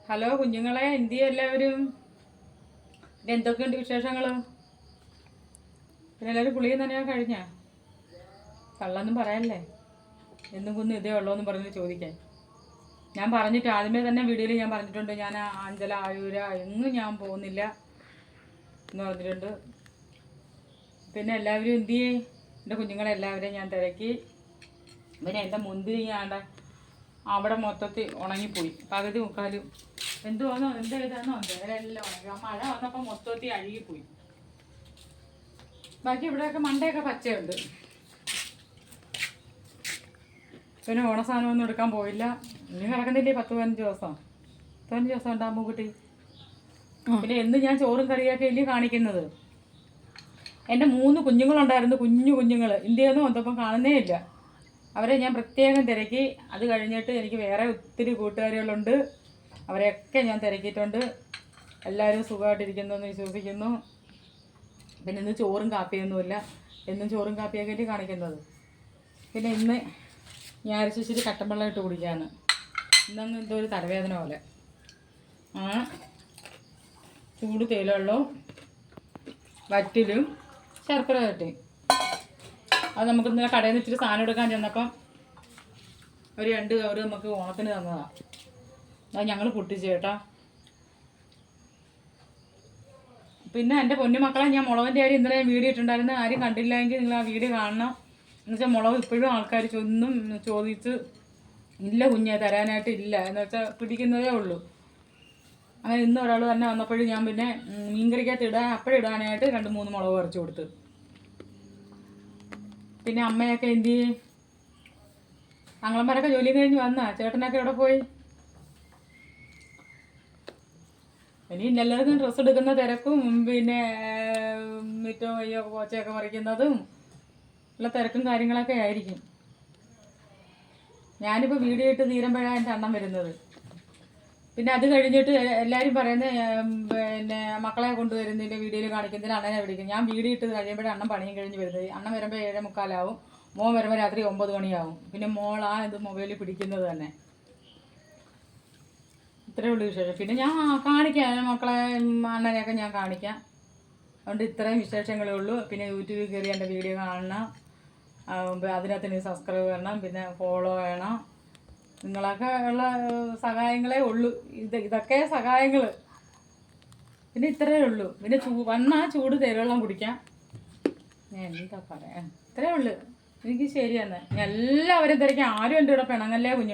Hello കുഞ്ഞുങ്ങളെ, എന്തിയെ എല്ലാവരും? എന്തൊക്കെയുണ്ട് വിശേഷങ്ങൾ? പിന്നെ എല്ലാവരും കുളിയും തന്നെയാ കഴിഞ്ഞ? കള്ളൊന്നും പറയല്ലേ, എന്നും കുന്നും ഇതേ ഉള്ളൂന്ന് പറഞ്ഞ് ചോദിക്കാൻ. ഞാൻ പറഞ്ഞിട്ട് ആദ്യമേ തന്നെ വീഡിയോയിൽ ഞാൻ പറഞ്ഞിട്ടുണ്ട്, ഞാൻ അഞ്ചല ആയൂര എങ്ങും ഞാൻ പോകുന്നില്ല എന്ന് പറഞ്ഞിട്ടുണ്ട്. പിന്നെ എല്ലാവരും എന്തിയെ? എൻ്റെ കുഞ്ഞുങ്ങളെല്ലാവരെയും ഞാൻ തിരക്കി. പിന്നെ എൻ്റെ മുന്തിരിങ്ങാണ്ട് അവിടെ മൊത്തത്തിൽ ഉണങ്ങിപ്പോയി, പകുതി മുക്കാലും. എന്തുവാന്നോ എന്താണെന്നോ എല്ലാം ഉണങ്ങി. ആ മഴ വന്നപ്പോൾ മൊത്തത്തിൽ അഴുകിപ്പോയി. ബാക്കി ഇവിടെയൊക്കെ മണ്ടയൊക്കെ പച്ചയുണ്ട്. പിന്നെ ഓണസാധനമൊന്നും എടുക്കാൻ പോയില്ല. ഇനി കിടക്കുന്നില്ലേ 10-15 ദിവസം. 15 ദിവസം ഉണ്ടാകുമ്പോൾ കുട്ടി. പിന്നെ എന്ന് ഞാൻ ചോറും കറിയൊക്കെ ഇല്ലേ കാണിക്കുന്നത്. എൻ്റെ 3 കുഞ്ഞുങ്ങളുണ്ടായിരുന്നു, കുഞ്ഞുങ്ങൾ. ഇന്ത്യയൊന്നും വന്നപ്പം കാണുന്നേ ഇല്ല. അവരെ ഞാൻ പ്രത്യേകം തിരക്കി. അത് കഴിഞ്ഞിട്ട് എനിക്ക് വേറെ ഒത്തിരി കൂട്ടുകാരികളുണ്ട്, അവരെയൊക്കെ ഞാൻ തിരക്കിയിട്ടുണ്ട്. എല്ലാവരും സുഖമായിട്ടിരിക്കുന്നു എന്ന് വിശ്വസിക്കുന്നു. പിന്നെ ഇന്ന് ചോറും കാപ്പിയൊന്നുമില്ല, എന്നും ചോറും കാപ്പിയൊക്കെ കാണിക്കുന്നത്. പിന്നെ ഇന്ന് ഞാൻ ഇച്ചിരി കട്ടൻ വെള്ളം ഇട്ട് കുടിക്കാന്ന്. ഇന്നൊന്നും എന്തോ ഒരു തലവേദന പോലെ. ചൂട് തേയിലവെള്ളവും വറ്റിലും ശർക്കര തട്ടി. അത് നമുക്ക് ഇന്നലെ കടയിൽ നിന്ന് ഇച്ചിരി സാധനം എടുക്കാൻ ചെന്നപ്പം ഒരു 2 കവർ നമുക്ക് ഓണത്തിന് തന്നതാണ്. അത് ഞങ്ങൾ പൊട്ടിച്ച് കേട്ടോ. പിന്നെ എൻ്റെ പൊന്നു മക്കളെ, ഞാൻ മുളകിൻ്റെ കാര്യം ഇന്നലെ വീഡിയോ ഇട്ടുണ്ടായിരുന്നു. ആരും കണ്ടില്ലെങ്കിൽ നിങ്ങൾ ആ വീഡിയോ കാണണം. എന്നുവെച്ചാൽ മുളക് ഇപ്പോഴും ആൾക്കാർ ഒന്നും ചോദിച്ച് ഇല്ല കുഞ്ഞെ തരാനായിട്ട് ഇല്ല എന്ന് വെച്ചാൽ പിടിക്കുന്നതേ ഉള്ളൂ. അങ്ങനെ ഇന്ന് ഒരാൾ തന്നെ വന്നപ്പോഴും ഞാൻ പിന്നെ മീൻകറിക്കകത്ത് അപ്പോഴിടാനായിട്ട് 2-3 മുളക് പറിച്ചു കൊടുത്ത്. പിന്നെ അമ്മയൊക്കെ എന്ത് ചെയ്യും? ആങ്ങളമാരൊക്കെ ജോലി കഴിഞ്ഞ് വന്നാ? ചേട്ടനൊക്കെ എവിടെ പോയി? ഇനി എല്ലാവർക്കും ഡ്രസ്സ് എടുക്കുന്ന തിരക്കും പിന്നെ മിറ്റവും അയ്യോ പോച്ചയൊക്കെ പറിക്കുന്നതും ഉള്ള തിരക്കും കാര്യങ്ങളൊക്കെ ആയിരിക്കും. ഞാനിപ്പോൾ വീഡിയോ ഇട്ട് തീരുമ്പോഴാണ് എൻ്റെ അണ്ണം വരുന്നത്. പിന്നെ അത് കഴിഞ്ഞിട്ട് എല്ലാവരും പറയുന്നത് പിന്നെ മക്കളെ കൊണ്ടുവരുന്നതിൻ്റെ വീഡിയോയിൽ കാണിക്കുന്നതിന് അണ്ണനെ വിളിക്കും. ഞാൻ വീഡിയോ ഇട്ട് കഴിയുമ്പോഴേ അണ്ണൻ പണിയും കഴിഞ്ഞ് വരുന്നത്. അണ്ണൻ വരുമ്പോൾ 7:45 മോൻ വരുമ്പോൾ രാത്രി 9 മണിയാവും. പിന്നെ ഇത് മൊബൈലിൽ പിടിക്കുന്നത് തന്നെ. ഇത്രയേ ഉള്ളൂ വിശേഷം. പിന്നെ ഞാൻ കാണിക്കാം മക്കളെ അണ്ണനെയൊക്കെ ഞാൻ കാണിക്കാം. അതുകൊണ്ട് ഇത്രയും വിശേഷങ്ങളേ ഉള്ളൂ. പിന്നെ യൂട്യൂബിൽ കയറി എൻ്റെ വീഡിയോ കാണണം, അതിനകത്ത് എനിക്ക് സബ്സ്ക്രൈബ് ചെയ്യണം, പിന്നെ ഫോളോ ചെയ്യണം. നിങ്ങളൊക്കെ ഉള്ള സഹായങ്ങളേ ഉള്ളൂ. ഇതൊക്കെ സഹായങ്ങൾ. പിന്നെ ഇത്രയേ ഉള്ളൂ. പിന്നെ വന്നാൽ ചൂട് തേയിലവെള്ളം കുടിക്കാം. ഞാൻ എന്താ പറയാ, ഇത്രയേ ഉള്ളൂ. എനിക്ക് ശരിയെന്ന്. എല്ലാവരും തിരക്കാം. ആരും എൻ്റെ ഇവിടെ പിണങ്ങല്ലേ കുഞ്ഞുങ്ങൾ.